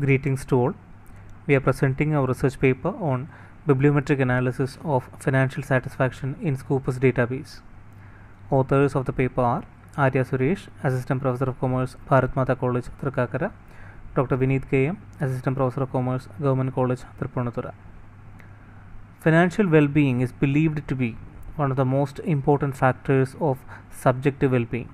Greetings to all. We are presenting our research paper on bibliometric analysis of financial satisfaction in Scopus database. Authors of the paper are Arya Suresh, Assistant Professor of Commerce, Bharat Mata College, Thrikakara; Dr. Vineet K.M., Assistant Professor of Commerce, Government College, Thripunithura. Financial well-being is believed to be one of the most important factors of subjective well-being.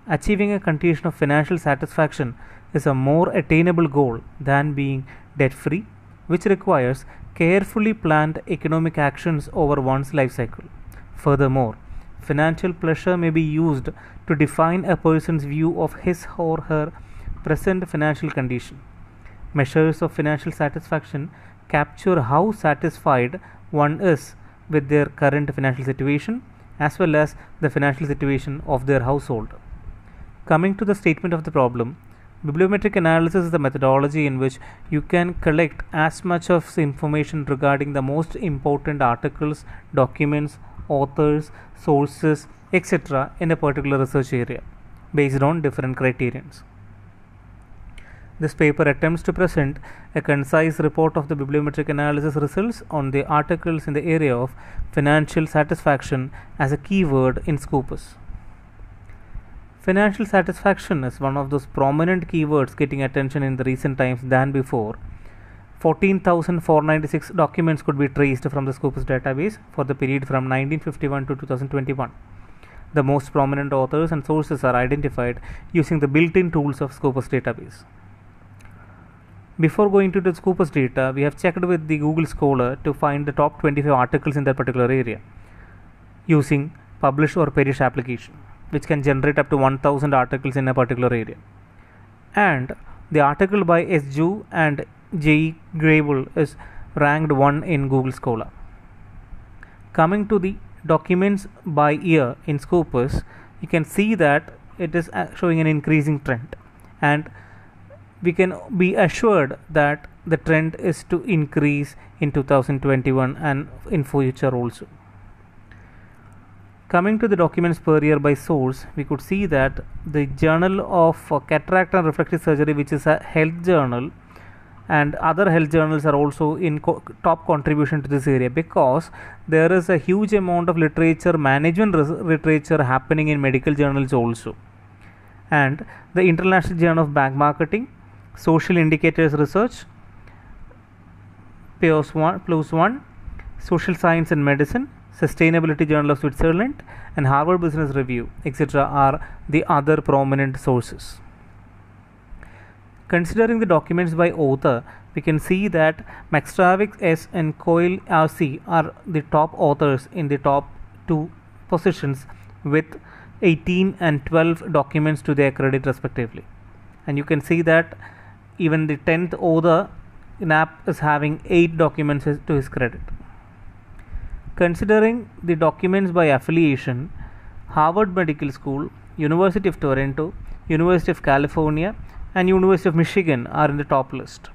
Achieving a condition of financial satisfaction is a more attainable goal than being debt-free, which requires carefully planned economic actions over one's life cycle. Furthermore, financial pleasure may be used to define a person's view of his or her present financial condition. Measures of financial satisfaction capture how satisfied one is with their current financial situation as well as the financial situation of their household. Coming to the statement of the problem, bibliometric analysis is the methodology in which you can collect as much of information regarding the most important articles, documents, authors, sources, etc. in a particular research area based on different criterions. This paper attempts to present a concise report of the bibliometric analysis results on the articles in the area of financial satisfaction as a keyword in Scopus. Financial satisfaction is one of those prominent keywords getting attention in the recent times than before. 14,496 documents could be traced from the Scopus database for the period from 1951 to 2021. The most prominent authors and sources are identified using the built-in tools of Scopus database. Before going to the Scopus data, we have checked with the Google Scholar to find the top 25 articles in that particular area using publish or perish application, which can generate up to 1000 articles in a particular area. And the article by S. Ju and J. Grable is ranked 1 in Google Scholar. Coming to the documents by year in Scopus, you can see that it is showing an increasing trend, and we can be assured that the trend is to increase in 2021 and in future also. Coming to the documents per year by source, we could see that the Journal of Cataract and Refractive Surgery, which is a health journal, and other health journals are also in top contribution to this area, because there is a huge amount of literature, management literature happening in medical journals also. And the International Journal of Bank Marketing, Social Indicators Research, PLOS ONE, Social Science and Medicine, Sustainability Journal of Switzerland, and Harvard Business Review, etc. are the other prominent sources. Considering the documents by author, we can see that McStravick S. and Coyle R.C. are the top authors in the top 2 positions with 18 and 12 documents to their credit respectively. And you can see that even the 10th author, Knapp, is having 8 documents to his credit. Considering the documents by affiliation, Harvard Medical School, University of Toronto, University of California, and University of Michigan are in the top list.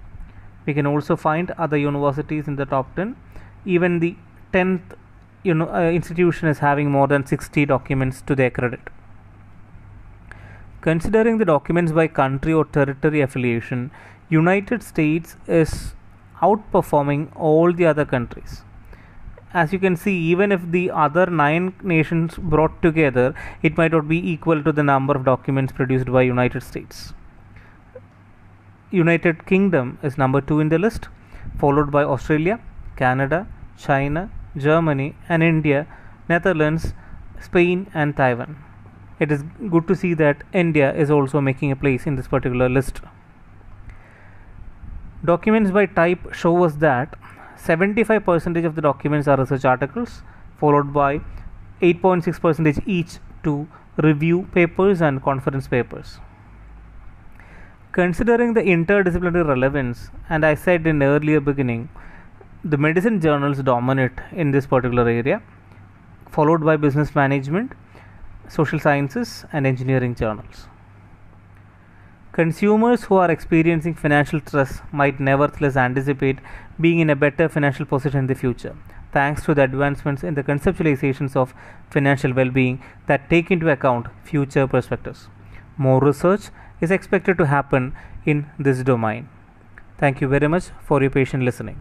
We can also find other universities in the top 10. Even the 10th institution is having more than 60 documents to their credit. Considering the documents by country or territory affiliation, United States is outperforming all the other countries. As you can see, even if the other 9 nations brought together, it might not be equal to the number of documents produced by United States. United Kingdom is number 2 in the list, followed by Australia, Canada, China, Germany, and India, Netherlands, Spain, and Taiwan. It is good to see that India is also making a place in this particular list. Documents by type show us that 75% of the documents are research articles, followed by 8.6% each to review papers and conference papers. Considering the interdisciplinary relevance, and I said in earlier beginning, the medicine journals dominate in this particular area, followed by business management, social sciences, and engineering journals. Consumers who are experiencing financial stress might nevertheless anticipate being in a better financial position in the future, thanks to the advancements in the conceptualizations of financial well-being that take into account future perspectives. More research is expected to happen in this domain. Thank you very much for your patient listening.